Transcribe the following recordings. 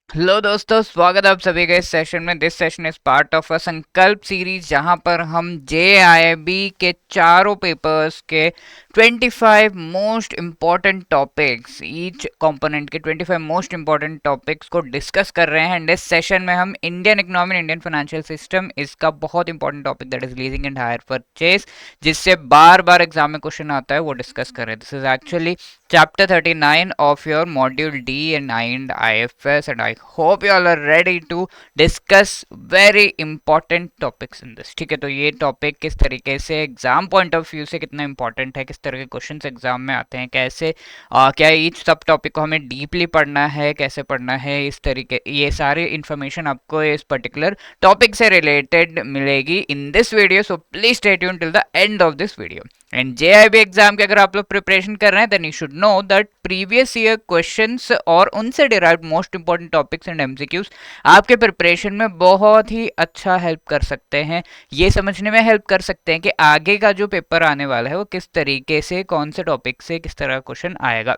Hello दोस्तों, स्वागत है आप सभी का इस सेशन में। This session is part of a संकल्प सीरीज जहां पर हम जेआईबी के चारों पेपर्स के 25 most important topics, each component के 25 मोस्ट इम्पॉर्टेंट टॉपिक्स को डिस्कस कर रहे हैं। एंड इस सेशन में हम Indian economy, Indian financial system, इसका बहुत important topic that is leasing and hire purchase, जिससे बार बार एग्जाम में क्वेश्चन आता है, वो डिस्कस कर रहे हैं। This is actually chapter 39 of your module D and IFS, and I hope you all are ready to discuss very important topics in this। ठीक है, तो ये टॉपिक किस तरीके से एग्जाम पॉइंट ऑफ व्यू से कितना इंपॉर्टेंट है, किस तरह के क्वेश्चंस एग्जाम में आते हैं, कैसे क्या ईच सब टॉपिक को हमें डीपली पढ़ना है, कैसे पढ़ना है, इस तरीके ये सारी इन्फॉर्मेशन आपको इस पर्टिकुलर टॉपिक से रिलेटेड मिलेगी in this video. So please stay tuned till the end of this video. And JAIIB exam के अगर आप लोग प्रिपरेशन कर रहे हैं, then you should know that previous year questions और उनसे derived most important topics and MCQs आपके प्रिपरेशन में बहुत ही अच्छा हेल्प कर सकते हैं। ये समझने में हेल्प कर सकते हैं कि आगे का जो पेपर आने वाला है वो किस तरीके से, कौन से टॉपिक से किस तरह क्वेश्चन आएगा।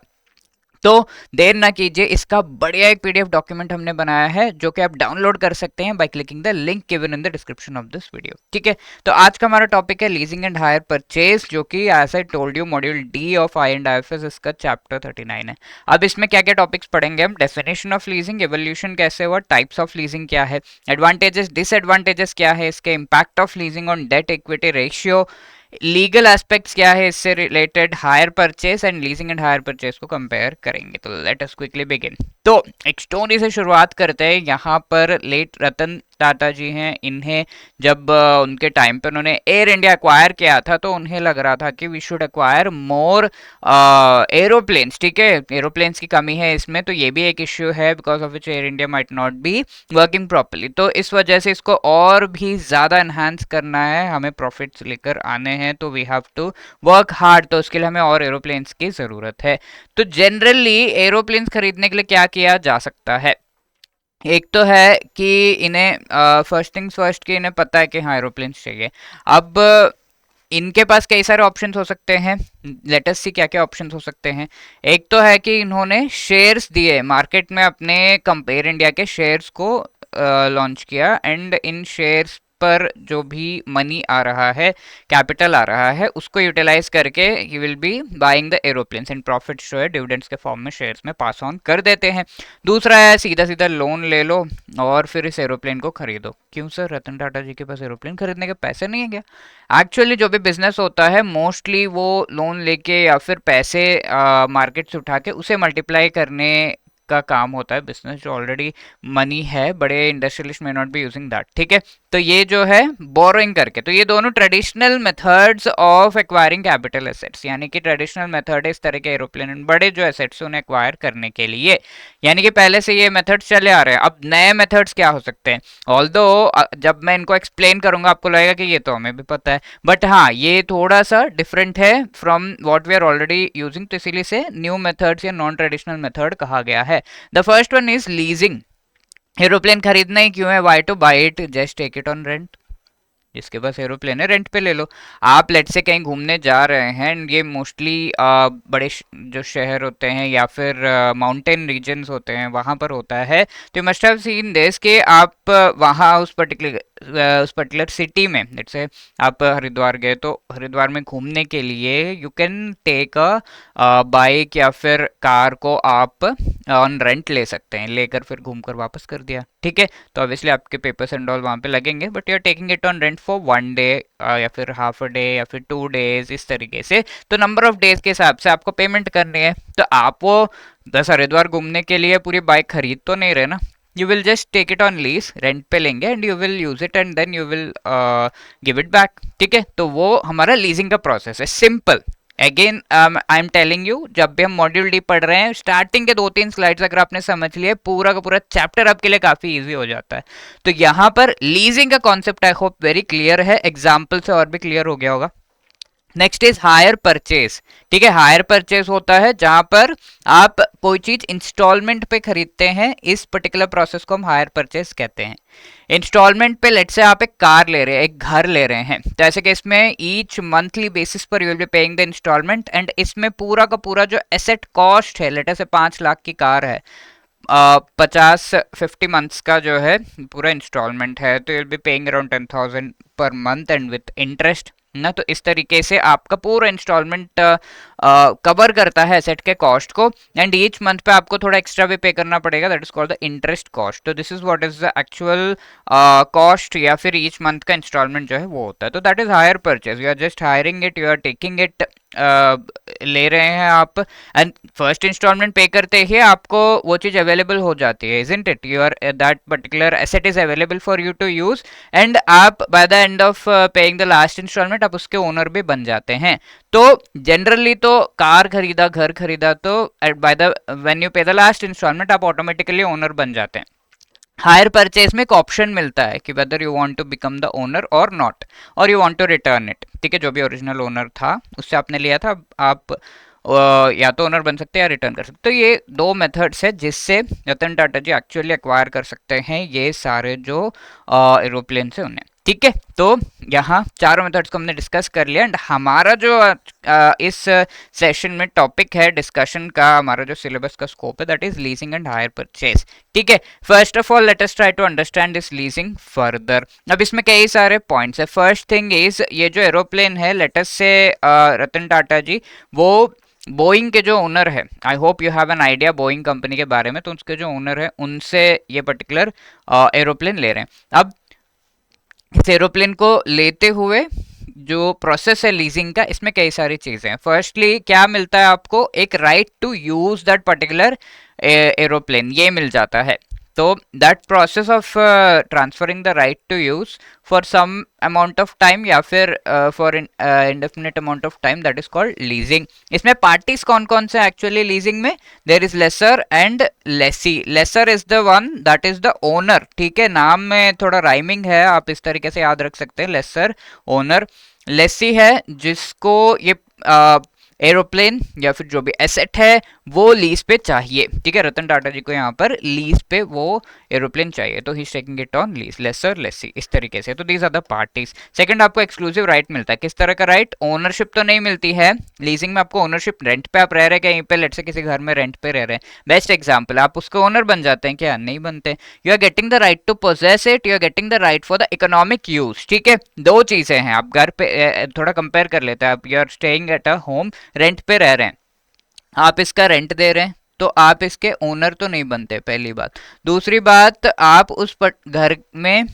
तो देर ना कीजिए, इसका बढ़िया एक पीडीएफ डॉक्यूमेंट हमने बनाया है जो कि आप डाउनलोड कर सकते हैं by clicking the link given in the description of this video. ठीक है, तो आज का हमारा टॉपिक है लीजिंग एंड हायर परचेज, जो कि as I told you module D of I and IFS, इसका चैप्टर 39 है। अब इसमें क्या क्या टॉपिक्स पढ़ेंगे हम? डेफिनेशन ऑफ लीजिंग, एवोल्यूशन कैसे हुआ, टाइप्स ऑफ लीजिंग क्या है, एडवांटेजेस डिसएडवांटेजेस क्या है इसके, impact of leasing on debt equity ratio, legal aspects क्या है इससे related, hire purchase and leasing and hire purchase को कंपेयर करेंगे। तो लेट अस क्विकली बिगिन। तो एक स्टोरी से शुरुआत करते हैं। यहाँ पर लेट रतन टाटा जी हैं, इन्हें जब उनके टाइम पे उन्होंने एयर इंडिया एक्वायर किया था, तो उन्हें लग रहा था कि we should acquire more aeroplanes. ठीक है, एरोप्लेन्स की कमी है इसमें, तो ये भी एक इश्यू है because of which air India might not be working properly. तो इस वजह से इसको और भी ज़्यादा एनहांस करना है, हमें प्रॉफिट्स लेकर आने हैं, तो we have to work hard. तो उसके लिए हमें और एरोप्लेन्स की ज़रूरत है। तो जनरली एरोप्लेन्स खरीदने के लिए क्या किया जा सकता है? एक तो है कि इन्हें फर्स्ट थिंग्स फर्स्ट कि इन्हें पता है कि हाँ एरोप्लेन्स चाहिए। अब इनके पास कई सारे ऑप्शंस हो सकते हैं। लेट अस सी क्या क्या ऑप्शंस हो सकते हैं। एक तो है कि इन्होंने शेयर्स दिए मार्केट में, अपने कंपेयर इंडिया के शेयर्स को लॉन्च किया, एंड इन शेयर्स पर जो भी मनी आ रहा है, कैपिटल आ रहा है, उसको यूटिलाइज करके he will be buying the aeroplanes and profit जो है डिविडेंड्स के फॉर्म में शेयर्स में पास ऑन कर देते हैं। दूसरा है सीधा सीधा लोन ले लो और फिर इस एरोप्लेन को खरीदो। क्यों सर, रतन टाटा जी के पास एरोप्लेन खरीदने के पैसे नहीं है क्या? एक्चुअली जो भी बिजनेस होता है मोस्टली वो लोन लेके या फिर पैसे मार्केट से उठा के उसे मल्टीप्लाई करने का काम होता है। बिजनेस जो ऑलरेडी मनी है, बड़े इंडस्ट्रियलिस्ट में नॉट बी यूजिंग दैट। ठीक है, तो ये जो है बोरोइंग करके, तो ये दोनों traditional methods of acquiring capital assets, यानी कि ट्रेडिशनल मेथड है इस तरह के एरोप्लेन बड़े जो एसेट्स उन्हें एक्वायर करने के लिए, यानी कि पहले से ये मेथड्स चले आ रहे हैं। अब नए मेथड्स क्या हो सकते हैं? ऑल्दो जब मैं इनको एक्सप्लेन करूंगा आपको लगेगा कि ये तो हमें भी पता है, बट हाँ ये थोड़ा सा डिफरेंट है from what we are already using, तो इसीलिए से न्यू मेथड्स या नॉन ट्रेडिशनल मेथड कहा गया है। The first one is leasing. Aeroplane खरीदना ही क्यों है? Why to buy it, just take it on rent. जिसके पास एरोप्लेन है रेंट पे ले लो। आप लेट से कहीं घूमने जा रहे हैं, ये मोस्टली बड़े जो शहर होते हैं या फिर माउंटेन रीजन्स होते हैं वहाँ पर होता है। तो you must have seen this कि आप वहाँ उस पर्टिकुलर सिटी में, लेट्स से आप हरिद्वार गए, तो हरिद्वार में घूमने के लिए you can take a bike या फिर कार को आप ऑन रेंट ले सकते हैं, लेकर फिर घूमकर वापस कर दिया। ठीक है, तो ऑब्वियसली आपके पेपर्स एंड ऑल वहाँ पे लगेंगे, but you are taking it on rent for one day या फिर हाफ अ डे या फिर 2 डेज, इस तरीके से। तो नंबर ऑफ डेज के हिसाब से आपको पेमेंट करनी है। तो आप वो 10 हरिद्वार घूमने के लिए पूरी बाइक खरीद तो नहीं रहे ना, you will just take it on lease, rent पे लेंगे and you will use it and then you will give it back. ठीक है, तो वो हमारा लीजिंग का प्रोसेस है, simple. Again I am telling you, जब भी हम मॉड्यूल डी पढ़ रहे हैं, स्टार्टिंग के 2-3 स्लाइड्स अगर आपने समझ लिए, पूरा का पूरा चैप्टर आपके लिए काफी इजी हो जाता है। तो यहाँ पर लीजिंग का concept I hope very clear है, एग्जाम्पल से और भी क्लियर हो गया होगा। Next is hire purchase. ठीक है, हायर परचेज होता है जहां पर आप कोई चीज इंस्टॉलमेंट पे खरीदते हैं, इस पर्टिकुलर प्रोसेस को हम हायर परचेज कहते हैं। इंस्टॉलमेंट पे लेट से आप एक कार ले रहे हैं, एक घर ले रहे हैं, तो ऐसे केस में ईच मंथली बेसिस पर you will be paying the instalment, and इसमें पूरा का पूरा जो एसेट कॉस्ट है, लेट से 5 लाख की कार है, 50 मंथ्स का जो है पूरा इंस्टॉलमेंट है, तो you'll be paying around 10,000 per month and with interest ना। तो इस तरीके से आपका पूरा इंस्टॉलमेंट कवर करता है एसेट के कॉस्ट को, एंड ईच मंथ पे आपको थोड़ा एक्स्ट्रा भी पे करना पड़ेगा, that is called the interest cost. तो this is what is the actual cost या फिर ईच मंथ का इंस्टॉलमेंट जो है वो होता है। तो that is hire purchase, you are just hiring it, you are taking it, ले रहे हैं आप, एंड फर्स्ट इंस्टॉलमेंट पे करते ही आपको वो चीज अवेलेबल हो जाती है, isn't it? Your that particular asset is available for you to use, and आप by the end of paying the last installment आप उसके ओनर भी बन जाते हैं। तो जनरली तो कार खरीदा, घर खरीदा, तो बाय द व्हेन यू पे द लास्ट इंस्टॉलमेंट आप ऑटोमेटिकली ओनर बन जाते हैं। हायर परचेज में एक ऑप्शन मिलता है कि whether you want to become the owner और नॉट, और you want to return it, ठीक है? जो भी ओरिजिनल ओनर था उससे आपने लिया था, आप या तो ओनर बन सकते हैं या रिटर्न कर सकते। तो ये दो मेथड्स है जिससे रतन टाटा जी एक्चुअली एक्वायर कर सकते हैं ये सारे जो एरोप्लेन से उन्हें, ठीक है? तो यहाँ चारों मेथड्स को हमने डिस्कस कर लिया, एंड हमारा जो इस सेशन में टॉपिक है डिस्कशन का, हमारा जो सिलेबस का स्कोप है that is leasing and hire purchase, ठीक है? First of all let us try to understand this leasing further. अब इसमें कई सारे पॉइंट्स है। फर्स्ट थिंग इज ये जो एरोप्लेन है, लेट अस से रतन टाटा जी वो बोइंग के जो ओनर है, I hope you have an idea Boeing company के बारे में, तो उसके जो ओनर है उनसे ये पर्टिकुलर एरोप्लेन ले रहे हैं। अब इस एरोप्लेन को लेते हुए जो प्रोसेस है लीजिंग का, इसमें कई सारी चीजें हैं। फर्स्टली क्या मिलता है आपको? एक right to use that particular aeroplane, ये मिल जाता है। तो that process of transferring the right to use for some amount of time या फिर for indefinite amount of time, that is called leasing. इसमें पार्टीज कौन कौन से एक्चुअली लीजिंग में? There is lessor and lessee. Lessor is the one that is the owner, ठीक है? नाम में थोड़ा राइमिंग है, आप इस तरीके से याद रख सकते हैं, लेसर ओनर। लेसी है जिसको ये एरोप्लेन या फिर जो भी एसेट है वो लीज पे चाहिए, ठीक है? रतन टाटा जी को यहाँ पर लीज पे वो एरोप्लेन चाहिए, तो he is taking it on lease, lessor lessee, इस तरीके से। तो these are the parties. Second, आपको एक्सक्लूसिव राइट मिलता है। किस तरह का राइट? ओनरशिप तो नहीं मिलती है लीजिंग में आपको, ओनरशिप रेंट पे आप रह रहे हैं कहीं पे, लेट से किसी घर में रेंट पे रह रहे हैं, बेस्ट एग्जाम्पल, आप उसके ओनर बन जाते हैं क्या? नहीं बनते। You are getting the right to possess it, you are getting the right for the economic use, ठीक है? दो चीजें हैं। आप घर पे थोड़ा कंपेयर कर लेते हैं, आप you are staying at a home, rent पे रह रहे हैं, आप इसका रेंट दे रहे हैं, तो आप इसके ओनर तो नहीं बनते, पहली बात। दूसरी बात, आप उस घर में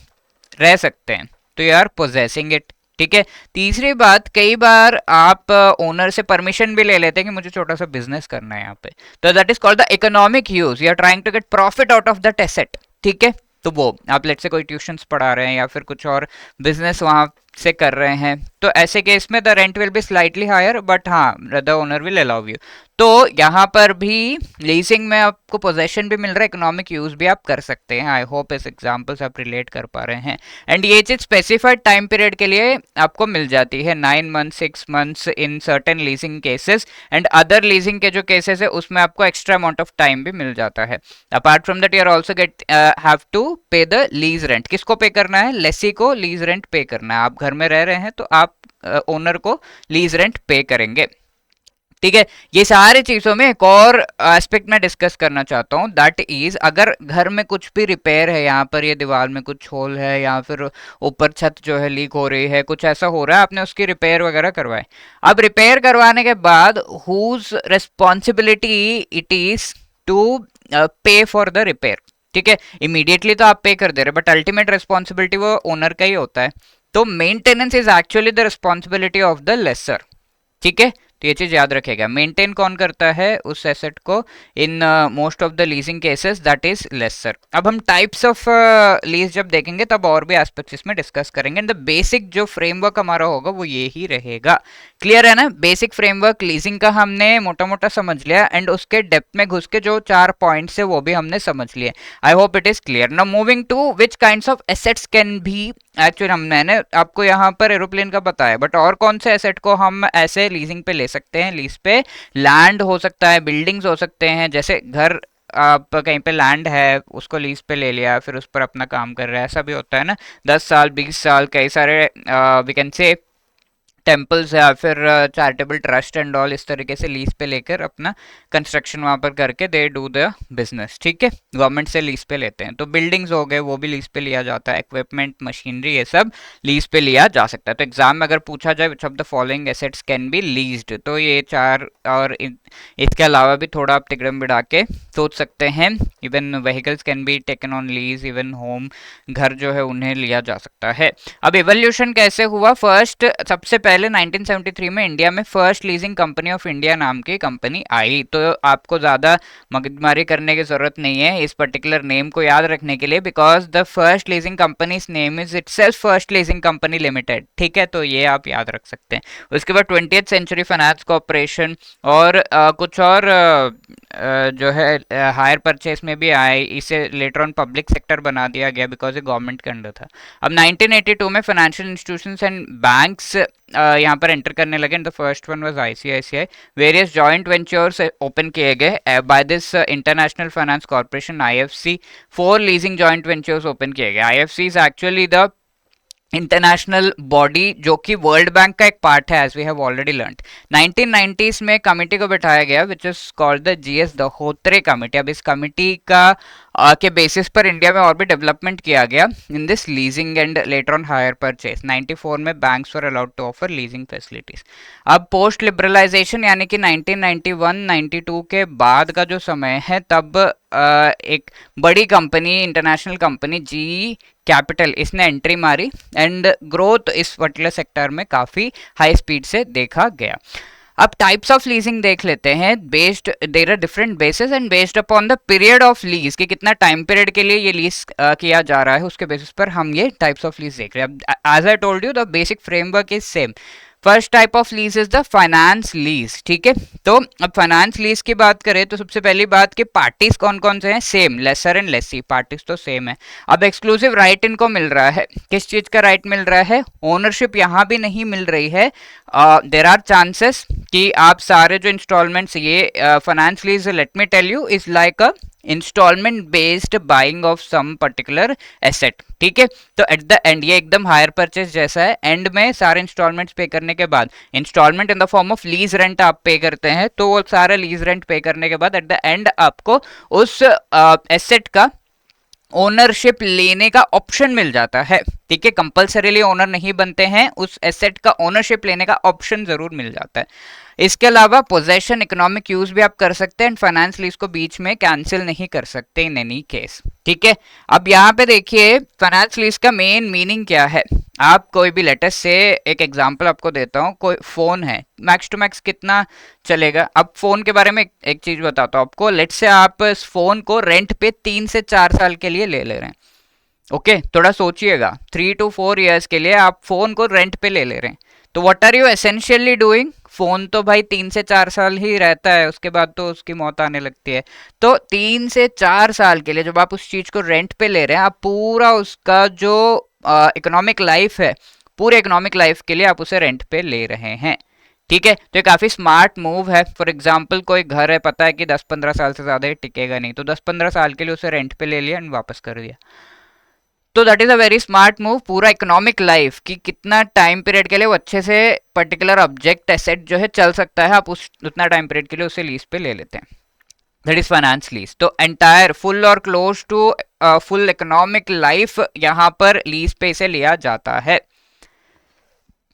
रह सकते हैं, तो यू आर पोजेसिंग इट, ठीक है? तीसरी बात, कई बार आप ओनर से परमिशन भी ले लेते हैं कि मुझे छोटा सा बिजनेस करना है यहाँ पे, तो that is called the economic use, you are trying to get profit out of that asset, ठीक है? तो वो आप लेट से कोई ट्यूशंस पढ़ा रहे हैं या फिर कुछ और बिजनेस वहां से कर रहे हैं, तो ऐसे केस में the rent will be slightly higher, but हाँ the owner will allow you. तो यहाँ पर भी लीजिंग में आपको पोजेशन भी मिल रहा है, इकोनॉमिक यूज भी आप कर सकते हैं। आई होप इस एग्जांपल से आप रिलेट कर पा रहे हैं। एंड ये चीज स्पेसिफाइड टाइम पीरियड के लिए आपको मिल जाती है, 9 months 6 months in certain leasing cases, and other leasing के जो केसेस है उसमें आपको एक्स्ट्रा अमाउंट ऑफ टाइम भी मिल जाता है। Apart from that you are also get have to pay the lease rent. किसको पे करना है? लेसी को लीज रेंट पे करना है। आप घर में रह रहे हैं तो आप ओनर को लीज रेंट पे करेंगे, ठीक है? ये सारी चीजों में एक और एस्पेक्ट मैं डिस्कस करना चाहता हूँ, दैट इज अगर घर में कुछ भी रिपेयर है, यहाँ पर ये दीवार में कुछ होल है या फिर ऊपर छत जो है लीक हो रही है, कुछ ऐसा हो रहा है, आपने उसकी रिपेयर वगैरह करवाए। अब रिपेयर करवाने के बाद whose responsibility it is to pay for the repair, ठीक है? इमीडिएटली तो आप पे कर दे रहे, बट अल्टीमेट रिस्पॉन्सिबिलिटी वो ओनर का ही होता है। तो maintenance is actually the responsibility of the lessor, ठीक है? तो ये चीज याद रखेगा। मेंटेन कौन करता है उस एसेट को? In most of the leasing cases that is lessor. अब हम टाइप्स ऑफ लीज जब देखेंगे तब और भी एस्पेक्ट्स इसमें डिस्कस करेंगे, एंड द बेसिक जो फ्रेमवर्क हमारा होगा वो ये ही रहेगा। क्लियर है ना? बेसिक फ्रेमवर्क लीजिंग का हमने मोटा मोटा समझ लिया, एंड उसके डेप्थ में घुस के जो 4 पॉइंट्स है वो भी हमने समझ लिए। I hope it is clear. Now moving to which kinds of assets can be, actually मैंने आपको यहाँ पर एरोप्लेन का बताया, बट और कौन से एसेट को हम ऐसे लीजिंग पे ले सकते हैं? लीज पे लैंड हो सकता है, बिल्डिंग्स हो सकते हैं, जैसे घर आप कहीं पे लैंड है उसको लीज पे ले लिया, फिर उस पर अपना काम कर रहा है, ऐसा भी होता है ना? 10 साल 20 साल, कई सारे वी कैन से टेम्पल्स या फिर चैरिटेबल ट्रस्ट एंड ऑल, इस तरीके से लीज पे लेकर अपना कंस्ट्रक्शन वहाँ पर करके दे डू द बिजनेस, ठीक है, गवर्नमेंट से लीज पे लेते हैं। तो बिल्डिंग्स हो गए वो भी लीज पे लिया जाता है, इक्विपमेंट मशीनरी ये सब लीज पे लिया जा सकता है। तो एग्जाम में अगर पूछा जाए which of the following assets can B leased, तो ये चार, और इसके अलावा भी थोड़ा आप तिकड़म बिड़ा के सोच सकते हैं। Even vehicles can be taken on lease, even home, घर जो है उन्हें लिया जा सकता है। अब इवोल्यूशन कैसे हुआ, फर्स्ट सबसे पहले 1973 में इंडिया में first leasing company of India नाम की कंपनी आई। तो आपको ज़्यादा मगजमारी करने की ज़रूरत नहीं है इस पर्टिकुलर नेम को याद रखने के लिए, because the first leasing company's name is itself first leasing company limited, ठीक है, तो ये आप याद रख सकते हैं। उसके बाद 20th सेंचुरी फाइनेंस कॉर्पोरेशन और कुछ और जो है हायर परचेस में भी आए, इसे लेटर ऑन पब्लिक सेक्टर बना दिया गया बिकॉज ये गवर्नमेंट के अंडर था। अब 1982 में फाइनेंशियल इंस्टीट्यूशंस एंड बैंक्स यहाँ पर एंटर करने लगे। The first one was ICICI. Various joint ventures open किए गए by this international finance corporation IFC. 4 leasing joint ventures open किए गए। IFC is actually the international body जो कि वर्ल्ड बैंक का एक पार्ट है, as we have already learned. 1990s में कमिटी को बैठाया गया which is called the GS Dahotre committee. अब इस कमिटी का के बेसिस पर इंडिया में और भी डेवलपमेंट किया गया in this leasing and later on hire purchase. 94 में banks were allowed to offer leasing facilities. अब पोस्ट लिबरलाइजेशन यानी कि 1991-92 के बाद का जो समय है, तब एक बड़ी company, international company G capital, इसने एंट्री मारी एंड ग्रोथ इस पर्टिकुलर सेक्टर में काफ़ी हाई स्पीड से देखा गया। अब टाइप्स ऑफ लीजिंग देख लेते हैं। Based there are different basis and based upon the period of lease, कि कितना टाइम पीरियड के लिए ये लीज किया जा रहा है, उसके बेसिस पर हम ये टाइप्स ऑफ लीज देख रहे हैं। अब as I told you the basic framework is same. First type of lease is the finance lease, ठीक है। तो अब फाइनेंस लीज की बात करें तो सबसे पहली बात कि पार्टीज कौन कौन से हैं, same, lessor and lessee, parties तो सेम है। अब एक्सक्लूसिव राइट इनको मिल रहा है, किस चीज का राइट मिल रहा है, ओनरशिप यहां भी नहीं मिल रही है। देर आर चांसेस कि आप सारे जो इंस्टॉलमेंट्स, ये finance lease let me tell you is like a instalment based buying of some particular asset, ठीक है। तो एट द एंड ये एकदम हायर परचेज जैसा है, एंड में सारे इंस्टॉलमेंट्स पे करने के बाद, instalment in the form of lease rent आप पे करते हैं, तो वो सारा लीज रेंट पे करने के बाद एट द एंड आपको उस एसेट का ओनरशिप लेने का ऑप्शन मिल जाता है, ठीक है। कंपल्सरीली ओनर नहीं बनते हैं, उस एसेट का ओनरशिप लेने का ऑप्शन जरूर मिल जाता है। इसके अलावा पोजेशन, इकोनॉमिक यूज भी आप कर सकते हैं एंड फाइनेंस लीज को बीच में कैंसिल नहीं कर सकते इन एनी केस, ठीक है। अब यहाँ पे देखिए फाइनेंस लीज का मेन मीनिंग क्या है। आप कोई भी लेटेस्ट से एक एग्जांपल आपको देता हूँ, कोई फोन है, मैक्स टू मैक्स कितना चलेगा। अब फोन के बारे में एक चीज बताता हूँ आपको। लेट से आप इस फोन को रेंट पे 3 से 4 साल के लिए ले रहे हैं, ओके, थोड़ा सोचिएगा, 3 to 4 years के लिए आप फोन को रेंट पे ले रहे हैं, तो what are you essentially doing. Phone तो भाई 3 से 4 साल ही रहता है, उसके बाद तो उसकी मौत आने लगती है। तो 3 से 4 साल के लिए जब आप उस चीज को रेंट पे ले रहे हैं, आप पूरा उसका जो इकोनॉमिक लाइफ है, पूरे इकोनॉमिक लाइफ के लिए आप उसे रेंट पे ले रहे हैं, ठीक है। तो ये काफी स्मार्ट मूव है। फॉर एग्जांपल कोई घर है, पता है कि 10-15 साल से ज्यादा टिकेगा नहीं, तो 10-15 साल के लिए उसे रेंट पे ले लिया एंड वापस कर दिया। तो that is a very smart move. पूरा इकोनॉमिक लाइफ की कितना टाइम पीरियड के लिए वो अच्छे से पर्टिकुलर ऑब्जेक्ट एसेट जो है चल सकता है, आप उस उतना टाइम पीरियड के लिए उसे लीज पे ले लेते हैं, दैट इज फाइनेंस लीज। तो एंटायर फुल और close to full economic life यहाँ पर लीज पे इसे लिया जाता है,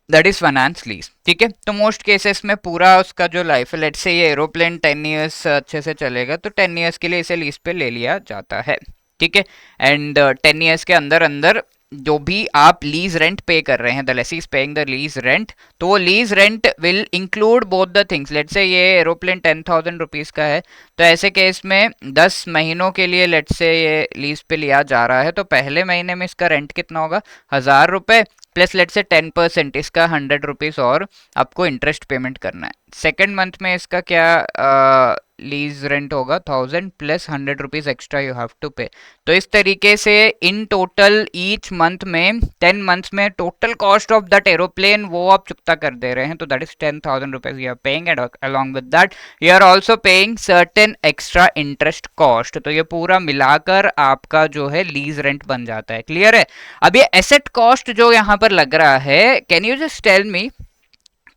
दैट इज फाइनेंस लीज, ठीक है। तो मोस्ट केसेस में पूरा उसका जो लाइफ है, लेट से ये एरोप्लेन 10 ईयर्स अच्छे से चलेगा, तो 10 ईयर्स के लिए इसे लीज पे ले लिया जाता है, ठीक है। एंड 10 ईयर्स के अंदर अंदर जो भी आप लीज रेंट पे कर रहे हैं, the lessee is paying the lease rent, तो वो lease rent will include both the things. Let say ये एरोप्लेन 10,000 रुपीज का है, तो ऐसे केस में 10 महीनों के लिए लेट से ये लीज पे लिया जा रहा है, तो पहले महीने में इसका रेंट कितना होगा, 1,000 रुपए, प्लस लेट से 10% इसका 100 रुपीज और आपको इंटरेस्ट पेमेंट करना है। सेकेंड मंथ में इसका क्या लीज रेंट होगा, 1,000 plus 100 rupees extra you have to pay. तो इस तरीके से इन टोटल ईच मंथ में 10 मंथ्स में total cost of that aeroplane वो आप चुकता कर दे रहे हैं, तो that is 10,000 rupees you are paying, and along with that you are also paying certain extra interest cost. तो ये पूरा मिलाकर आपका जो है लीज रेंट बन जाता है, क्लियर है। अब ये एसेट कॉस्ट जो यहाँ पर लग रहा है, can you just tell me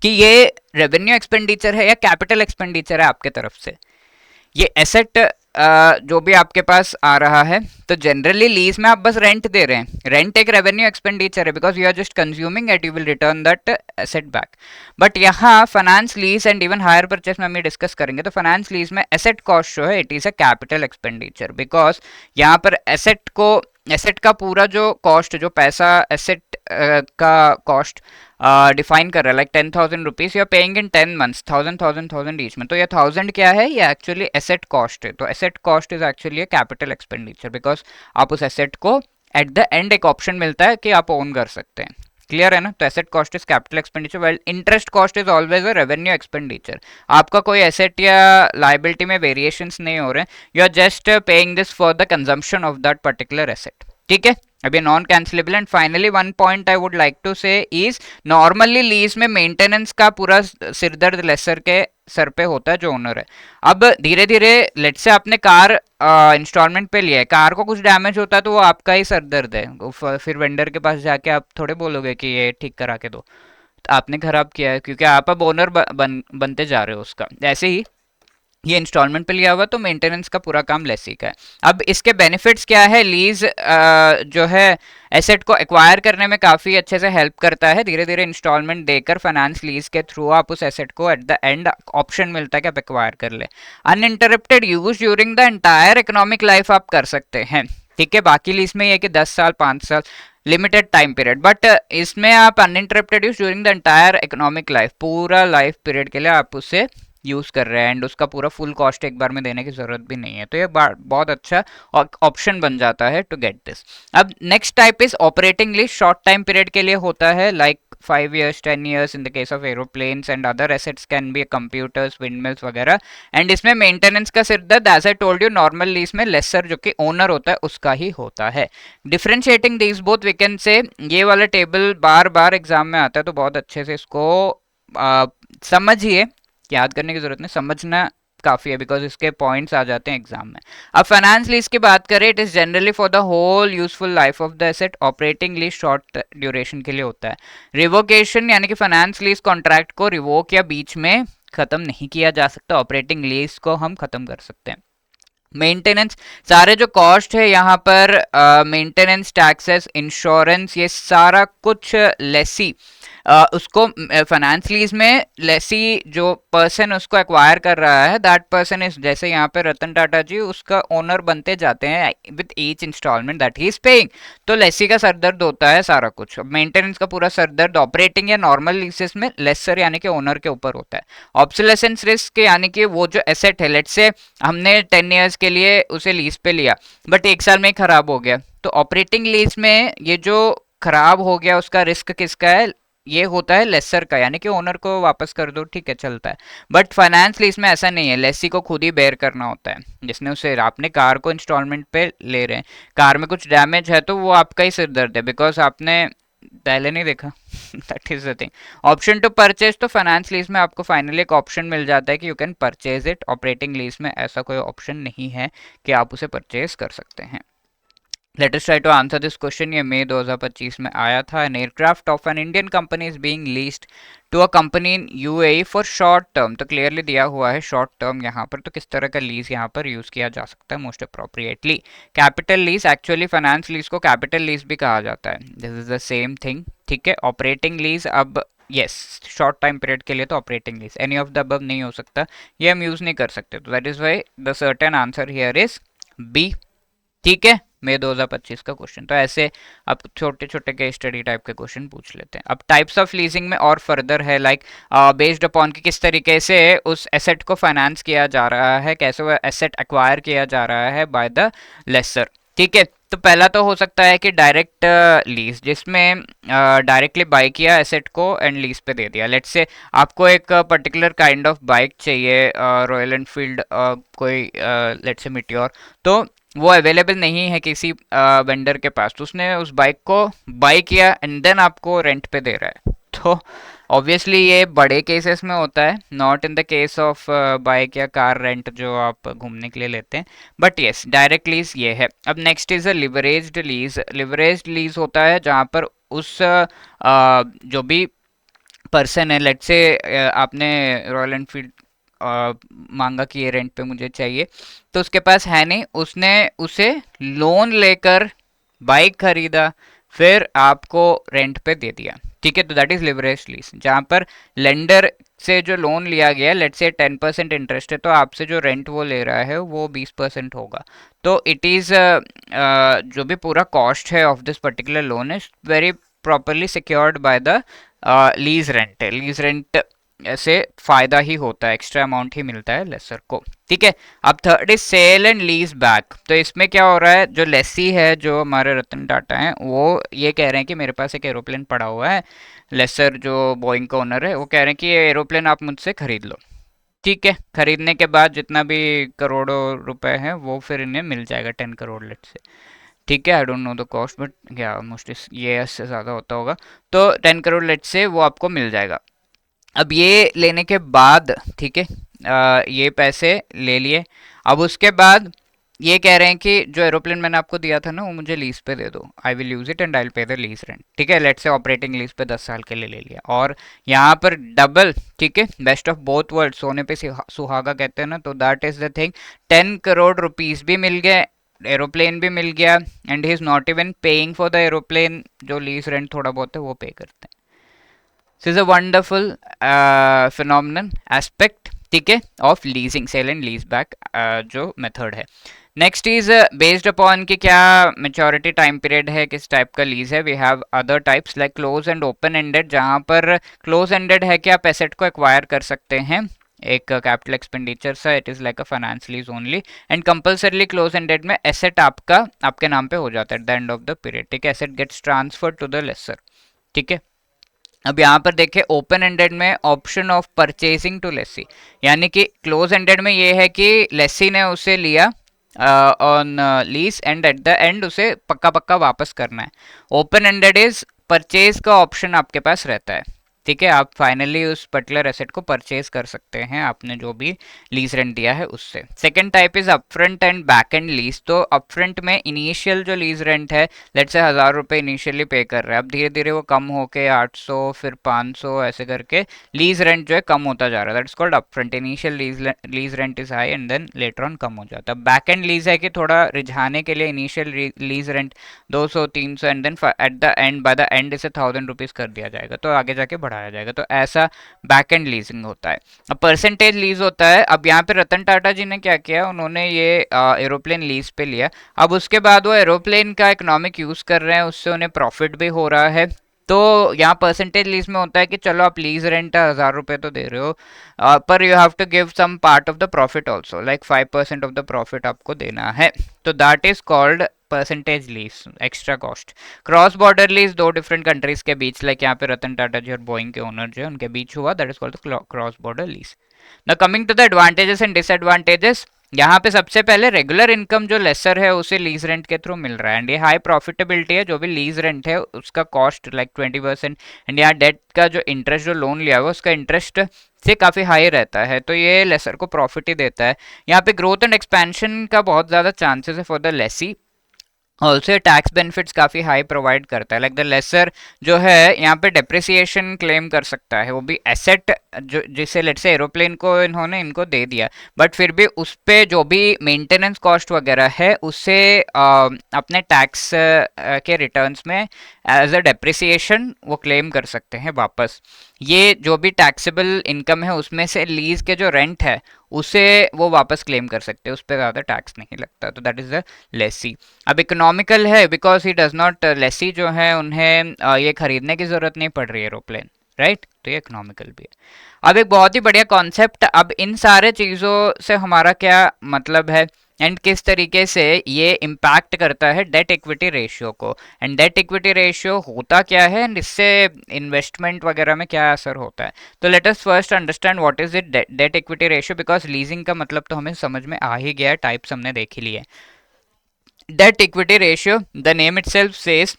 कि ये रेवेन्यू एक्सपेंडिचर है या कैपिटल एक्सपेंडिचर है आपके तरफ से। ये एसेट जो भी आपके पास आ रहा है, तो जनरली लीज में आप बस रेंट दे रहे हैं, रेंट एक रेवेन्यू एक्सपेंडिचर है because you are just consuming it, you will return that asset back. But यहाँ finance lease and even hire purchase में हम ये डिस्कस करेंगे, तो फाइनेंस लीज में एसेट कॉस्ट जो है it is a capital expenditure, because यहाँ पर एसेट का पूरा जो कॉस्ट, जो पैसा एसेट का कॉस्ट डिफाइन कर रहा है, like 10,000 rupees you are paying in 10 months, 1000 each में, तो ये 1000 क्या है, ये एक्चुअली एसेट कॉस्ट है। तो asset cost is actually A capital expenditure because आप उस एसेट को एट द एंड एक ऑप्शन मिलता है कि आप ओन कर सकते हैं। क्लियर है ना? तो asset cost is capital expenditure, well interest cost is always a revenue expenditure. आपका कोई एसेट या लाइबिलिटी में वेरिएशंस नहीं हो रहे हैं, you are just paying this for the consumption of that particular asset. ठीक है, अभी non cancellable. And finally one point I would like to say is normally lease में मेंटेनेंस का पूरा सिरदर्द लेसर के सर पे होता है जो ओनर है। अब धीरे धीरे लेट से आपने कार इंस्टॉलमेंट पे लिया है, कार को कुछ डैमेज होता है तो वो आपका ही सरदर्द है, फिर वेंडर के पास जाके आप थोड़े बोलोगे कि ये ठीक करा के दो, तो आपने खराब किया है क्योंकि आप अब ओनर बनते जा रहे हो उसका। ऐसे ही ये इंस्टॉलमेंट पे लिया हुआ तो मेंटेनेंस का पूरा काम लेसी का है। अब इसके बेनिफिट्स क्या है, लीज जो है एसेट को एक्वायर करने में काफ़ी अच्छे से हेल्प करता है। धीरे धीरे इंस्टॉलमेंट देकर फाइनेंस लीज के थ्रू आप उस एसेट को एट द एंड ऑप्शन मिलता है कि आप एक्वायर कर ले। Uninterrupted use during the entire economic life आप कर सकते हैं। ठीक है, बाकी लीज में ये कि 10 साल 5 साल लिमिटेड टाइम पीरियड, बट इसमें आप uninterrupted use during the entire economic life, पूरा लाइफ पीरियड के लिए आप उसे यूज कर रहे हैं एंड उसका पूरा फुल कॉस्ट एक बार में देने की जरूरत भी नहीं है। तो ये बहुत अच्छा ऑप्शन बन जाता है टू गेट दिस। अब next type is operating lease, short time period के लिए होता है, like 5 years 10 years in the case of aeroplanes and other assets can be computers, windmills वगैरह। एंड इसमें मेंटेनेंस का सिरदर्द as I told you normal lease में lessor जो कि ओनर होता है उसका ही होता है। Differentiating these both we can say, ये वाला टेबल बार बार एग्जाम में आता है तो बहुत अच्छे से इसको समझिए, याद करने की जरूरत नहीं, समझना काफी है बिकॉज इसके पॉइंट्स आ जाते हैं एग्जाम में। अब फाइनेंस लीज की बात करें, it is generally for the whole useful life of the asset, operating lease short duration के लिए होता है। रिवोकेशन यानी कि फाइनेंस लीज कॉन्ट्रैक्ट को रिवोक या बीच में खत्म नहीं किया जा सकता, ऑपरेटिंग लीज को हम खत्म कर सकते हैं। मेंटेनेंस, सारे जो कॉस्ट है यहाँ पर मेंटेनेंस, टैक्सेस, इंश्योरेंस, ये सारा कुछ लेसी उसको फाइनेंस लीज में लेसी जो पर्सन उसको एक्वायर कर रहा है दैट पर्सन इज, जैसे यहाँ पे रतन टाटा जी उसका ओनर बनते जाते हैं with each instalment that he is paying, तो लेसी का सरदर्द होता है सारा कुछ। मेंटेनेंस का पूरा सरदर्द ऑपरेटिंग या नॉर्मल लीसेस में लेसर यानी कि ओनर के ऊपर होता है। ऑब्सोलेसेंस रिस्क यानी कि वो जो एसेट है, लेट्स से हमने 10 years के लिए उसे लीज पे लिया बट 1 साल में ही खराब हो गया, तो ऑपरेटिंग लीज में ये जो खराब हो गया उसका रिस्क किसका है, ये होता है लेसर का, यानी कि ओनर को वापस कर दो ठीक है चलता है। बट फाइनेंस लीज में ऐसा नहीं है, लेसी को खुद ही बेयर करना होता है। जिसने उसे, आपने कार को इंस्टॉलमेंट पे ले रहे हैं, कार में कुछ डैमेज है तो वो आपका ही सिरदर्द है बिकॉज आपने पहले नहीं देखा that is the thing. Option to purchase, तो फाइनेंस लीज में आपको फाइनली एक ऑप्शन मिल जाता है कि you can purchase it, operating lease में ऐसा कोई ऑप्शन नहीं है कि आप उसे परचेज कर सकते हैं। Let us try to answer this question, ये मई 2025 में आया था। An aircraft of an Indian company is being leased to a company in UAE for short term, तो क्लियरली दिया हुआ है शॉर्ट टर्म यहाँ पर, तो किस तरह का लीज यहाँ पर यूज किया जा सकता है most appropriately. Capital lease, actually finance lease को कैपिटल लीज भी कहा जाता है, this is the same thing. ठीक है, ऑपरेटिंग लीज, अब यस शॉर्ट टाइम पीरियड के लिए तो operating lease, any of the above नहीं हो सकता, ये हम यूज नहीं कर सकते, तो that is why the certain answer here is B. ठीक है, मई 2025 का क्वेश्चन। तो ऐसे आप छोटे छोटे केस स्टडी टाइप के क्वेश्चन पूछ लेते हैं। अब टाइप्स ऑफ लीजिंग में और फर्दर है, लाइक बेस्ड अपॉन कि किस तरीके से उस एसेट को फाइनेंस किया जा रहा है, कैसे वो एसेट एक्वायर किया जा रहा है बाय द लेसर। ठीक है, तो पहला तो हो सकता है कि डायरेक्ट लीज, जिसमें डायरेक्टली बाय किया एसेट को एंड लीज पे दे दिया। लेट्स से आपको एक पर्टिकुलर काइंड ऑफ बाइक चाहिए, रॉयल एनफील्ड कोई लेट्स से मिटियोर, तो वो अवेलेबल नहीं है किसी वेंडर के पास, तो उसने उस बाइक को बाय किया एंड देन आपको रेंट पे दे रहा है। तो ऑब्वियसली ये बड़े केसेस में होता है, not in the case of bike या कार रेंट जो आप घूमने के लिए लेते हैं, बट येस डायरेक्ट लीज ये है। अब next is a leveraged lease. Leveraged lease होता है जहाँ पर उस जो भी पर्सन है, लेट्स से आपने रॉयल एनफील्ड मांगा कि ये रेंट पे मुझे चाहिए, तो उसके पास है नहीं, उसने उसे लोन लेकर बाइक खरीदा, फिर आपको रेंट पे दे दिया, ठीक है। तो दैट इज लिवरेज लीज, जहां पर लेंडर से जो लोन लिया गया, लेट्स से 10% इंटरेस्ट है, तो आपसे जो रेंट वो ले रहा है वो 20% होगा। तो इट इज जो भी पूरा कॉस्ट है of this particular loan is very properly secured by the lease rent. Lease rent से फायदा ही होता है, एक्स्ट्रा अमाउंट ही मिलता है लेसर को, ठीक है। अब third is sale and lease back. तो इसमें क्या हो रहा है, जो लेसी है, जो हमारे रतन टाटा हैं, वो ये कह रहे हैं कि मेरे पास एक एरोप्लेन पड़ा हुआ है, लेसर जो बोइंग का ओनर है वो कह रहे हैं कि ये एरोप्लेन आप मुझसे खरीद लो, ठीक है। खरीदने के बाद जितना भी करोड़ों रुपए है वो फिर इन्हें मिल जाएगा, 10 करोड़ लेट से, ठीक है। I don't know the cost but क्या मोस्टली ये इससे ज़्यादा होता होगा। तो 10 करोड़ लेट से वो आपको मिल जाएगा। अब ये लेने के बाद, ठीक है, ये पैसे ले लिए। अब उसके बाद ये कह रहे हैं कि जो एरोप्लेन मैंने आपको दिया था ना वो मुझे लीज पे दे दो, I will use it and I will pay the lease rent, ठीक है। लेट्स से ऑपरेटिंग लीज पे 10 साल के लिए ले लिया, और यहाँ पर डबल, ठीक है, बेस्ट ऑफ बोथ वर्ल्ड, सोने पे सुहागा कहते हैं ना, तो दैट इज द थिंग। 10 करोड़ रुपीज भी मिल गए, एरोप्लेन भी मिल गया, and he is not even paying for the aeroplane, जो लीज रेंट थोड़ा बहुत है वो पे करते हैं। This is a wonderful phenomenon aspect, ठीक है, of leasing, sale and lease back जो मेथड है। नेक्स्ट इज बेस्ड अपॉन कि क्या मेच्योरिटी टाइम पीरियड है, किस टाइप का लीज है। We have other types like close and open ended, जहां पर क्लोज एंडेड है कि आप एसेट को एक्वायर कर सकते हैं एक कैपिटल एक्सपेंडिचर सा, it is like a finance lease only, and compulsorily close ended में एसेट आपका आपके नाम पे हो जाता है at the end of the period, ठीक है। Asset gets transfer to the lessor, ठीक है। अब यहाँ पर देखिए ओपन एंडेड में option of purchasing to lessee, यानी कि क्लोज एंडेड में ये है कि लेसी ने उसे लिया on lease and eight the and उसे पक्का पक्का वापस करना है। ओपन एंडेड इज परचेज का ऑप्शन आपके पास रहता है, ठीक है। आप फाइनली उस पर्टिकुलर एसेट को परचेज कर सकते हैं आपने जो भी लीज रेंट दिया है उससे। Second type is upfront and back and lease. तो अपफ्रंट में इनिशियल जो लीज रेंट है, लेट्स से 1000 रुपये इनिशियली पे कर रहे हैं, अब धीरे धीरे वो कम होके 800 फिर 500 ऐसे करके लीज रेंट जो है कम होता जा रहा है, that's called upfront. Initial lease rent is high and then later on कम हो जाता है। बैक एंड लीज है कि थोड़ा रिझाने के लिए initial lease rent 200 300 and then at the end by the end इसे 1000 रुपीज कर दिया जाएगा, तो आगे जाके बढ़ाया जाएगा, तो ऐसा बैक एंड लीजिंग होता है। अब परसेंटेज लीज होता है। अब यहाँ पे रतन टाटा जी ने क्या किया, उन्होंने ये एरोप्लेन लीज पे लिया, अब उसके बाद वो एरोप्लेन का इकोनॉमिक यूज कर रहे हैं, उससे उन्हें प्रॉफिट भी हो रहा है। तो यहाँ परसेंटेज लीज में होता है कि चलो आप लीज रेंट 1000 रुपये तो दे रहे हो, पर you have to give some part of the profit also, like 5% of the profit आपको देना है, तो that is called percentage lease, extra cost. Cross border lease दो डिफरेंट कंट्रीज के बीच, लाइक यहाँ पे रतन टाटा जी और बोइंग के ओनर जो है उनके बीच हुआ, that is called cross border lease. Now coming to the advantages and disadvantages, यहाँ पे सबसे पहले रेगुलर इनकम जो लेसर है उसे लीज रेंट के थ्रू मिल रहा है, एंड ये हाई प्रॉफिटेबिलिटी है। जो भी लीज रेंट है उसका कॉस्ट लाइक 20%, एंड यहाँ डेट का जो इंटरेस्ट जो लोन लिया हुआ उसका इंटरेस्ट से काफ़ी हाई रहता है, तो ये लेसर को प्रॉफिट ही देता है। यहाँ पे ग्रोथ एंड एक्सपेंशन का बहुत ज़्यादा चांसेस है for the Lesi. Also tax benefits काफ़ी हाई प्रोवाइड करता है, लाइक द लेसर जो है यहाँ पे डेप्रिसिएशन क्लेम कर सकता है, वो भी एसेट जो जिसे लेट से एरोप्लेन को इन्होंने इनको दे दिया, बट फिर भी उस पे जो भी मेंटेनेंस कॉस्ट वगैरह है उससे अपने टैक्स के रिटर्न्स में एज अ डेप्रिसिएशन वो क्लेम कर सकते हैं वापस। ये जो भी टैक्सेबल इनकम है उसमें से लीज के जो रेंट है उसे वो वापस क्लेम कर सकते हैं, उस पर ज़्यादा टैक्स नहीं लगता, तो दैट इज़ द लेसी। अब इकोनॉमिकल है because he does not, lessee जो है उन्हें ये खरीदने की ज़रूरत नहीं पड़ रही है एरोप्लेन, राइट, तो ये इकोनॉमिकल भी है। अब एक बहुत ही बढ़िया कॉन्सेप्ट, अब इन सारे चीज़ों से हमारा क्या मतलब है एंड किस तरीके से ये इम्पैक्ट करता है डेट इक्विटी रेशियो को, एंड डेट इक्विटी रेशियो होता क्या है एंड इससे इन्वेस्टमेंट वगैरह में क्या असर होता है। तो let us first understand what is it debt equity ratio, because leasing का मतलब तो हमें समझ में आ ही गया है, टाइप्स हमने देख ही लिए। Date equity ratio, the name itself says,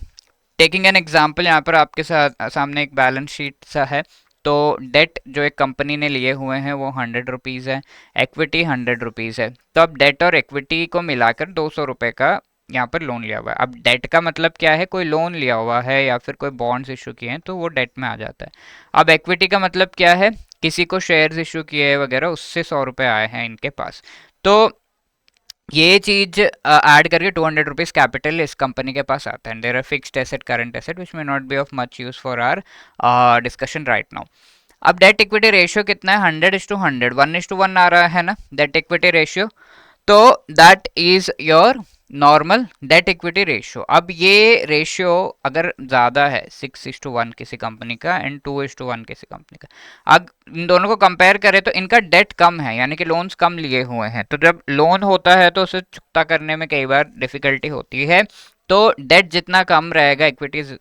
taking an example, यहाँ पर आपके साथ सामने एक बैलेंस शीट सा है, तो डेट जो एक कंपनी ने लिए हुए हैं वो 100 रुपीज़ है, इक्विटी 100 रुपीज़ है, तो अब डेट और इक्विटी को मिलाकर 200 रुपये का यहाँ पर लोन लिया हुआ है। अब डेट का मतलब क्या है, कोई लोन लिया हुआ है या फिर कोई बॉन्ड्स इशू किए हैं तो वो डेट में आ जाता है। अब इक्विटी का मतलब क्या है, किसी को शेयर्स इशू किए वगैरह, उससे 100 रुपए आए हैं इनके पास, तो ये चीज ऐड करके 200 रुपीज कैपिटल इस कंपनी के पास आता है। There are fixed asset, current asset which may not be of much use for our discussion right now. अब डेट इक्विटी रेशियो कितना है, 100:100, 1:1 आ रहा है ना डेट इक्विटी रेशियो, तो that is your normal debt equity ratio. अब ये रेशियो अगर ज़्यादा है 6:1 किसी कंपनी का एंड 2:1 किसी कंपनी का, अब इन दोनों को कंपेयर करें तो इनका डेट कम है, यानी कि लोन्स कम लिए हुए हैं, तो जब लोन होता है तो उसे चुकता करने में कई बार डिफिकल्टी होती है, तो डेट जितना कम रहेगा, इक्विटीज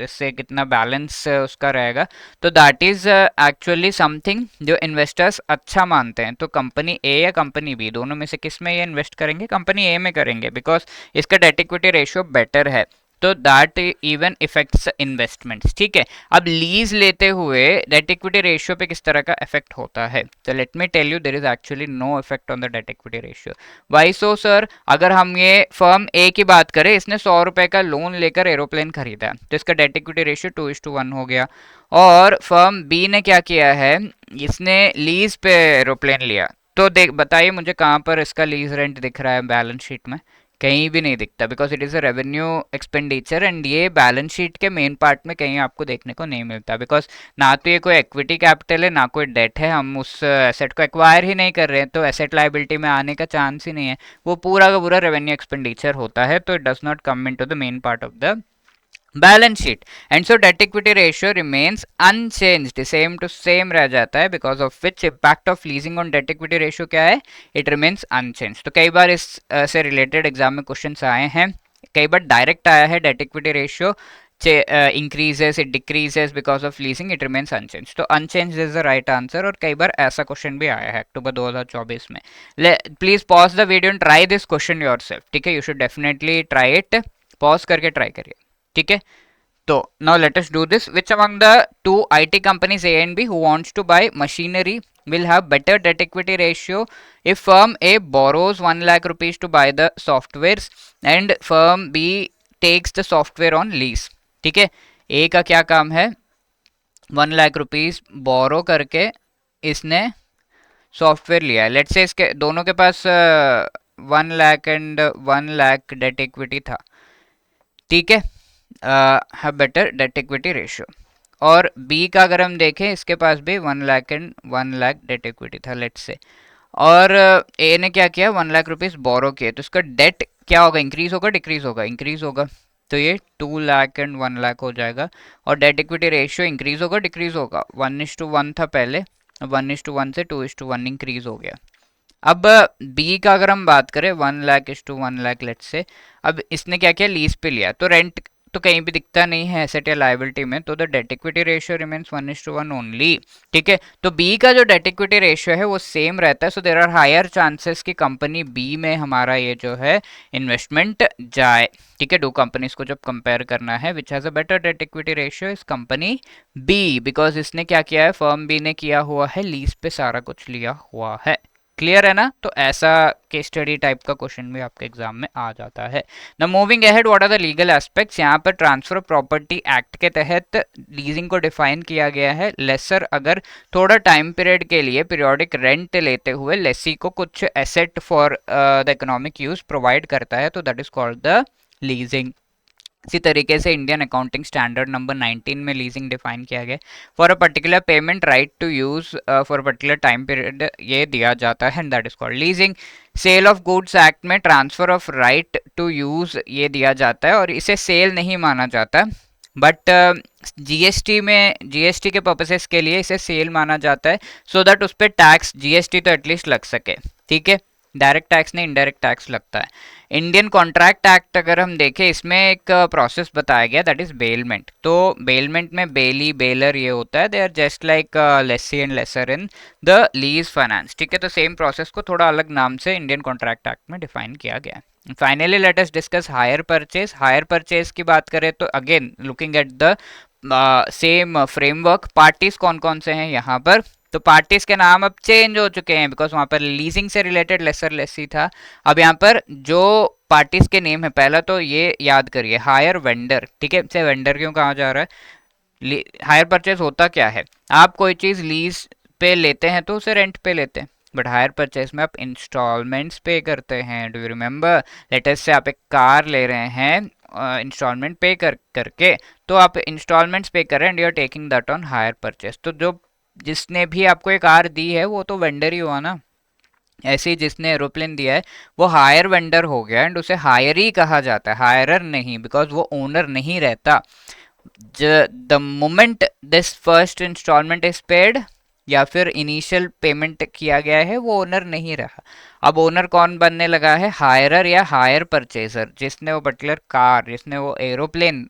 से कितना बैलेंस उसका रहेगा, तो दैट इज एक्चुअली समथिंग जो इन्वेस्टर्स अच्छा मानते हैं। तो कंपनी ए या कंपनी बी दोनों में से किस में ये इन्वेस्ट करेंगे, कंपनी ए में करेंगे, बिकॉज इसका डेट इक्विटी रेशियो बेटर है, तो दैट इवन इफेक्ट्स इन्वेस्टमेंट्स। ठीक है, अब लीज लेते हुए डेट इक्विटी रेशियो पे किस तरह का इफेक्ट होता है, तो let me tell you, there is actually no effect on the debt equity ratio. Why so sir, अगर हम ये फर्म ए की बात करें, इसने 100 रुपए का लोन लेकर एरोप्लेन खरीदा, तो इसका डेट इक्विटी रेशियो 2:1 हो गया। और फर्म बी ने क्या किया है, इसने लीज पे एरोप्लेन लिया, तो देख बताइए मुझे कहाँ पर इसका लीज रेंट दिख रहा है बैलेंस शीट में, कहीं भी नहीं दिखता, because it is a revenue expenditure, and ये बैलेंस शीट के मेन पार्ट में कहीं आपको देखने को नहीं मिलता, बिकॉज ना तो ये कोई इक्विटी कैपिटल है ना कोई डेट है, हम उस एसेट को एक्वायर ही नहीं कर रहे हैं, तो एसेट लाइबिलिटी में आने का चांस ही नहीं है, वो पूरा का पूरा रेवेन्यू एक्सपेंडिचर होता है, तो it does not come in to the main part of the balance sheet, and so debt equity ratio remains unchanged, same to same रह जाता है, because of which impact of leasing on debt equity ratio क्या है, it remains unchange. तो कई बार इस से related exam में क्वेश्चंस आए हैं, कई बार डायरेक्ट आया है debt equity ratio increases it decreases because of leasing, it remains unchange, तो unchange is the right answer, और कई बार ऐसा क्वेश्चन भी आया है अक्टूबर 2024 में। Please pause the video and try this question yourself, ठीक है, you should definitely try it, pause करके ट्राई करिए, ठीक है। So now let us do this. Which among the two IT companies A and B who wants to buy machinery will have better debt equity ratio if firm A borrows 1 lakh rupees to buy the softwares and firm B takes the software on lease? ठीक है, A का क्या काम है, 1 lakh rupees बोरो करके इसने software लिया है, लेट्स से इसके दोनों के पास 1 lakh and 1 lakh debt equity था, ठीक है, है बेटर डेट इक्विटी रेशियो। और बी का अगर हम देखें, इसके पास भी 1 lakh and 1 lakh debt equity था लेट्स से, और ए ने क्या किया, 1 लाख रुपीस बोरो किए, तो इसका डेट क्या होगा, इंक्रीज होगा डिक्रीज होगा, इंक्रीज होगा, तो ये 2 लाख एंड 1 लाख हो जाएगा, और डेट इक्विटी रेशियो इंक्रीज होगा डिक्रीज होगा, 1:1 था पहले, 1:1 से 2:1 इंक्रीज हो गया। अब बी का अगर हम बात करें, 1 lakh is to 1 lakh let's say, अब इसने क्या किया, लीज पे लिया, तो रेंट तो कहीं भी दिखता नहीं है एसेट या लायबिलिटी में, तो the debt equity ratio remains 1:1 only, ठीक है। तो बी का जो डेट इक्विटी रेशियो है वो सेम रहता है, so there are higher chances कि कंपनी बी में हमारा ये जो है इन्वेस्टमेंट जाए, ठीक है। दो कंपनीज को जब कंपेयर करना है, which has a better debt equity ratio is company B, because इसने क्या किया है, फर्म बी ने किया हुआ है लीज पे सारा कुछ लिया हुआ है, क्लियर है ना। तो ऐसा केस स्टडी टाइप का क्वेश्चन भी आपके एग्जाम में आ जाता है। ना moving ahead, what are the legal aspects, यहाँ पर ट्रांसफर ऑफ प्रॉपर्टी एक्ट के तहत लीजिंग को डिफाइन किया गया है, लेसर अगर थोड़ा टाइम पीरियड के लिए पीरियोडिक रेंट लेते हुए लेसी को कुछ asset for the economic use provide करता है, तो that is called the leasing. इसी तरीके से इंडियन अकाउंटिंग स्टैंडर्ड नंबर 19 में लीजिंग डिफाइन किया गया, for a particular payment right to use for a particular time period ये दिया जाता है, and that is called leasing. Sale of goods act में transfer of right to use ये दिया जाता है, और इसे सेल नहीं माना जाता, बट जीएसटी में जीएसटी के पर्पसेस के लिए इसे सेल माना जाता है, सो दैट उस पर टैक्स जीएसटी तो एटलीस्ट लग सके, ठीक है, डायरेक्ट टैक्स नहीं इनडायरेक्ट टैक्स लगता है। इंडियन कॉन्ट्रैक्ट एक्ट अगर हम देखें, इसमें एक प्रोसेस बताया गया, दैट इज बेलमेंट। तो बेलमेंट में बेली बेलर ये होता है, they are just like lessee and lessor in the lease finance, ठीक है। तो सेम प्रोसेस को थोड़ा अलग नाम से इंडियन कॉन्ट्रैक्ट एक्ट में डिफाइन किया गया है। Finally let us discuss higher purchase. Hire purchase की बात करें तो again looking at the same framework, parties कौन कौन से हैं यहाँ पर, तो पार्टीज के नाम अब चेंज हो चुके हैं बिकॉज वहां पर लीजिंग से रिलेटेड लेसर लेसी था। अब यहाँ पर जो पार्टीज के नेम है, पहला तो ये याद करिए हायर वेंडर, ठीक है, इसे वेंडर क्यों कहा जा रहा है? हायर परचेज होता क्या है, आप कोई चीज लीज पे लेते हैं तो उसे रेंट पे लेते हैं, बट हायर परचेज में आप इंस्टॉलमेंट्स पे करते हैं। Do you remember? लेटेस्ट से आप एक कार ले रहे हैं इंस्टॉलमेंट पे करके, तो आप इंस्टॉलमेंट्स पे कर रहे हैं and you are taking that on hire purchase. तो जो जिसने भी आपको एक कार दी है वो तो वेंडर ही हुआ ना। ऐसे ही जिसने एरोप्लेन दिया है वो हायर वेंडर हो गया एंड उसे हायर ही कहा जाता है, हायरर नहीं, बिकॉज वो ओनर नहीं रहता। The moment this first instalment is paid या फिर इनिशियल पेमेंट किया गया है, वो ओनर नहीं रहा। अब ओनर कौन बनने लगा है? हायरर या हायर परचेजर, जिसने वो पर्टिकुलर कार, जिसने वो एरोप्लेन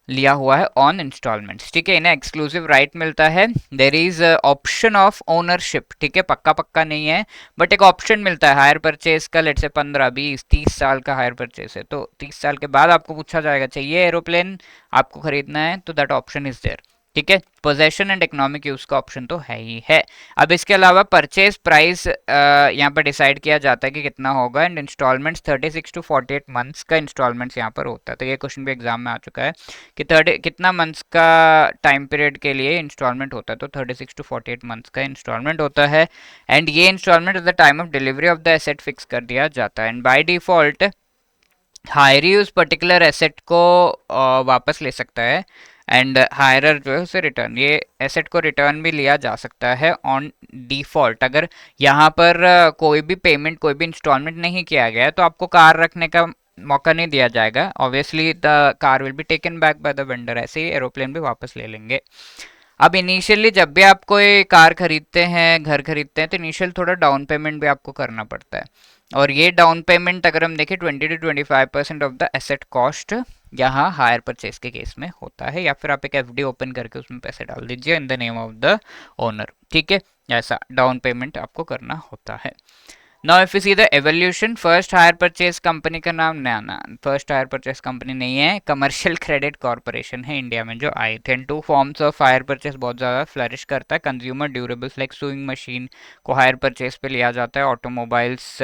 लिया हुआ है ऑन इंस्टॉलमेंट्स, ठीक है। इन्हें एक्सक्लूसिव राइट मिलता है। There is option of ownership, ठीक है, पक्का पक्का नहीं है बट एक ऑप्शन मिलता है हायर परचेज का। लेट से 15 20 30 साल का हायर परचेज है, तो 30 साल के बाद आपको पूछा जाएगा चाहिए एरोप्लेन आपको खरीदना है, तो दैट ऑप्शन इज देयर, ठीक है। पोजेशन एंड इकोनॉमिक यूज का ऑप्शन तो है ही है। अब इसके अलावा परचेज प्राइस यहाँ पर डिसाइड किया जाता है कि कितना होगा एंड इंस्टॉलमेंट्स 36 to 48 मंथ्स का इंस्टॉलमेंट्स यहाँ पर होता है। तो ये क्वेश्चन भी एग्जाम में आ चुका है कि कितना मंथ्स का टाइम पीरियड के लिए इंस्टॉलमेंट होता है, तो 36 to 48 मंथ्स का इंस्टॉलमेंट होता है एंड ये instalment at the time of delivery of the asset fix कर दिया जाता है एंड बाय डिफॉल्ट हायरी उस पर्टिकुलर एसेट को वापस ले सकता है एंड हायरर जो है उसे रिटर्न, ये एसेट को रिटर्न भी लिया जा सकता है ऑन डिफॉल्ट। अगर यहाँ पर कोई भी पेमेंट, कोई भी इंस्टॉलमेंट नहीं किया गया है तो आपको कार रखने का मौका नहीं दिया जाएगा। Obviously the car will be taken back by the vendor, ऐसे ही एरोप्लेन भी वापस ले लेंगे। अब इनिशियली जब भी आप कोई कार खरीदते हैं, घर खरीदते हैं, तो इनिशियल थोड़ा डाउन पेमेंट भी आपको करना पड़ता है और ये डाउन पेमेंट अगर हम देखें 20 to 25% of the asset cost यहाँ हायर परचेज के केस में होता है, या फिर आप एक एफडी ओपन करके उसमें पैसे डाल दीजिए in the name of the owner, ठीक है। ऐसा डाउन पेमेंट आपको करना होता है। Now if you see the evolution, first hire purchase company का नाम ना फर्स्ट हायर परचेज कंपनी नहीं है, कमर्शियल क्रेडिट कॉर्पोरेशन है इंडिया में जो आई थे। Two forms of hire purchase बहुत ज़्यादा फ्लरिश करता है। Consumer durables like sewing machine को हायर परचेज पे लिया जाता है, ऑटोमोबाइल्स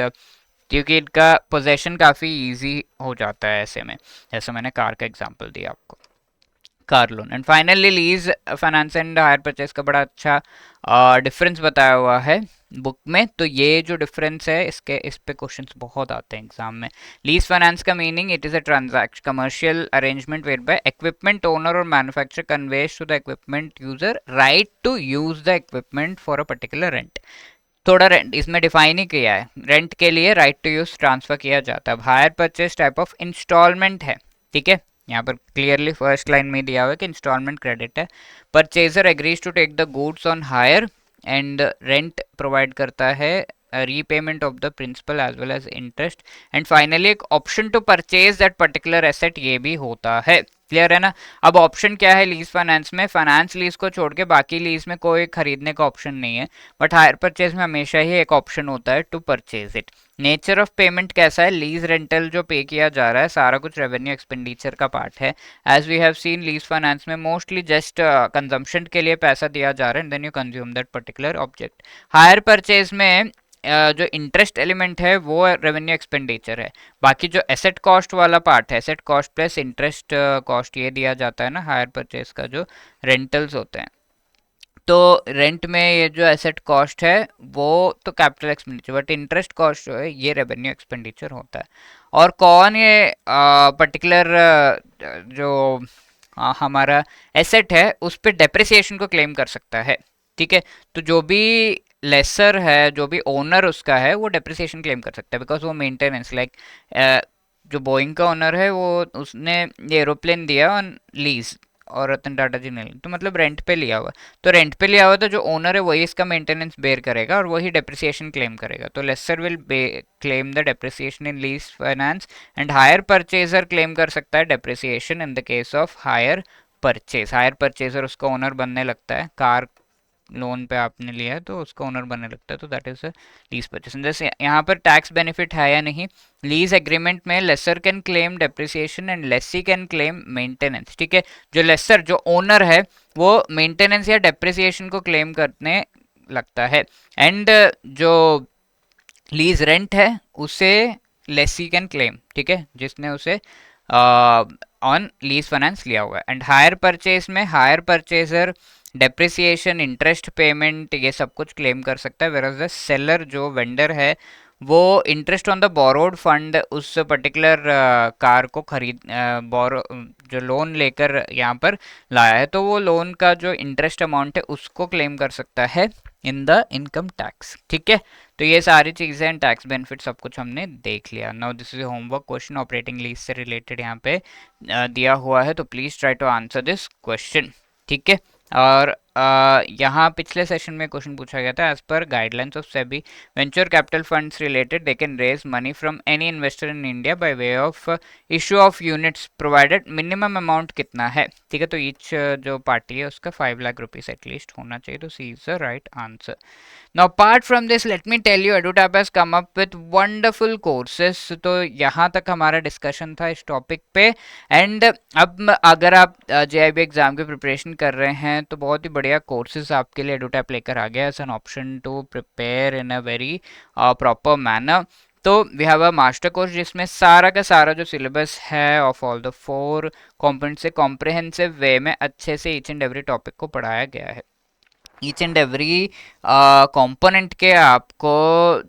क्योंकि इनका पोजेशन काफ़ी ईजी हो जाता है ऐसे में, जैसे मैंने कार का एग्जाम्पल दिया आपको, car loan. And finally lease finance and hire purchase का बड़ा अच्छा डिफरेंस बताया हुआ है बुक में। तो ये जो डिफरेंस है इस पे क्वेश्चंस बहुत आते हैं एग्जाम में। लीज फाइनेंस का meaning it is a transaction commercial arrangement where by equipment owner और manufacturer conveys to the equipment user right to use the equipment for a particular rent. थोड़ा रेंट इसमें define ही किया है, rent के लिए right to use transfer किया जाता है। Hire purchase type of instalment है, ठीक है। यहाँ पर क्लियरली फर्स्ट लाइन में दिया हुआ है कि इंस्टॉलमेंट क्रेडिट है। Purchaser agrees to take the goods on hire and rent provide करता है repayment of the principal as well as interest and finally एक option to purchase that particular asset ये भी होता है। क्लियर है ना? अब ऑप्शन क्या है लीज फाइनेंस में? फाइनेंस लीज को छोड़ के बाकी लीज में कोई खरीदने का ऑप्शन नहीं है, बट हायर परचेज में हमेशा ही एक ऑप्शन होता है to purchase it. Nature of payment कैसा है? लीज रेंटल जो पे किया जा रहा है सारा कुछ रेवेन्यू एक्सपेंडिचर का पार्ट है। As we have seen lease finance में मोस्टली जस्ट कंजम्पशन के लिए पैसा दिया जा रहा है and then you consume that particular object. Hire purchase में जो इंटरेस्ट एलिमेंट है वो रेवेन्यू एक्सपेंडिचर है, बाकी जो एसेट कॉस्ट वाला पार्ट है, asset cost plus interest cost ये दिया जाता है ना हायर परचेज का जो रेंटल्स होते हैं। तो रेंट में ये जो एसेट कॉस्ट है वो तो capital expenditure, but interest cost जो है ये रेवेन्यू एक्सपेंडिचर होता है। और कौन ये पर्टिकुलर जो हमारा एसेट है उस पर डेप्रिसिएशन को क्लेम कर सकता है, ठीक है। तो जो भी लेसर है, जो भी ओनर उसका है, वो डेप्रिसिएशन क्लेम कर सकता है बिकॉज वो मेंटेनेंस लाइक जो बोइंग का ओनर है वो उसने ये एरोप्लेन दिया ऑन लीज और रतन टाटा जी ने, तो मतलब रेंट पे लिया हुआ, तो रेंट पे लिया हुआ तो जो ओनर है वही इसका मेंटेनेंस बेयर करेगा और वही डेप्रिसिएशन क्लेम करेगा। तो lessor will claim the depreciation in lease finance and hire purchaser claim कर सकता है depreciation in the case of hire purchase. Hire purchaser उसका ओनर बनने लगता है, कार लोन पे आपने लिया है तो उसका ओनर बनने लगता है, तो दैट इज लीज परचेज। जैसे यहाँ पर टैक्स बेनिफिट है या नहीं, लीज एग्रीमेंट में lessor can claim depreciation and lessee can claim maintenance, ठीक है। जो लेसर जो ओनर है वो मेंटेनेंस या डेप्रिसिएशन को क्लेम करने लगता है। एंड जो लीज रेंट है उसे लेसी कैन क्लेम, ठीक है, जिसने उसे ऑन लीज फाइनेंस लिया हुआ है। एंड हायर परचेज में hire purchaser depreciation, interest payment, ये सब कुछ क्लेम कर सकता है। वेयर द सेलर जो वेंडर है वो interest on the borrowed fund, उस पर्टिकुलर कार को खरीद बोरो जो लोन लेकर यहाँ पर लाया है, तो वो लोन का जो इंटरेस्ट अमाउंट है उसको क्लेम कर सकता है इन द इनकम टैक्स, ठीक है। तो ये सारी चीजें एंड टैक्स बेनिफिट सब कुछ हमने देख लिया। Now this is homework question, operating lease से रिलेटेड यहाँ पे दिया हुआ है, तो please try to answer this question, ठीक है। और यहाँ पिछले सेशन में क्वेश्चन पूछा गया था, as per guidelines of SEBI venture capital funds related they can raise money from any investor in India by way of issue of units provided minimum amount कितना है, ठीक है। तो ईच जो पार्टी है उसका 5 लाख रुपीज एटलीस्ट होना चाहिए, तो C is the right answer. Now apart from this, let me tell you, EduTap has come up with wonderful courses. तो यहाँ तक हमारा डिस्कशन था इस टॉपिक पे। एंड अब अगर आप जेआईबी एग्जाम की प्रिपरेशन कर रहे हैं तो बहुत ही बढ़िया कोर्सेज आपके लिए EduTap लेकर आ गया as an option to prepare in a very proper manner. तो we have a master course जिसमें सारा का सारा जो सिलेबस है ऑफ ऑल द 4 कॉम्पोनेंट से कॉम्प्रिहेंसिव वे में अच्छे से ईच एंड एवरी टॉपिक को पढ़ाया गया है। ईच एंड एवरी कंपोनेंट के आपको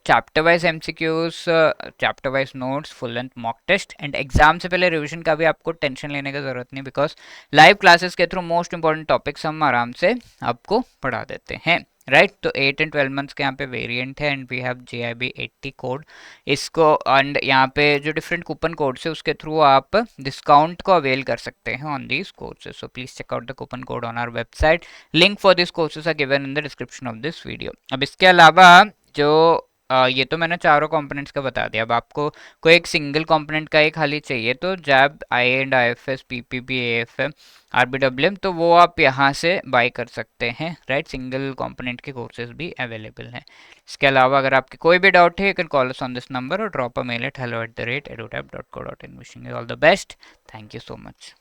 chapter wise MCQs, chapter wise notes, full length mock test, and exam से पहले रिवीजन का भी आपको टेंशन लेने की जरूरत नहीं, बिकॉज लाइव क्लासेस के थ्रू मोस्ट इंपॉर्टेंट टॉपिक्स हम आराम से आपको पढ़ा देते हैं, राइट। तो 8 एंड 12 मंथ्स के यहाँ पे वेरिएंट है and we have JIB 80 code इसको, एंड यहाँ पे जो डिफरेंट कूपन कोड्स है उसके थ्रू आप डिस्काउंट को अवेल कर सकते हैं on these courses. So please check out the coupon code on our website, link for this courses are given in the description of this video. अब इसके अलावा जो ये तो मैंने चारों कंपोनेंट्स का बता दिया, अब आपको कोई एक सिंगल कंपोनेंट का एक खाली चाहिए तो जैब IAND IFS PPP AFM RBWM, तो वो आप यहाँ से बाय कर सकते हैं, राइट। सिंगल कंपोनेंट के कोर्सेज भी अवेलेबल हैं। इसके अलावा अगर आपके कोई भी डाउट है you can call us on this number और drop a mail at hello@edutap.co.in। Wishing you all the best, thank you so much.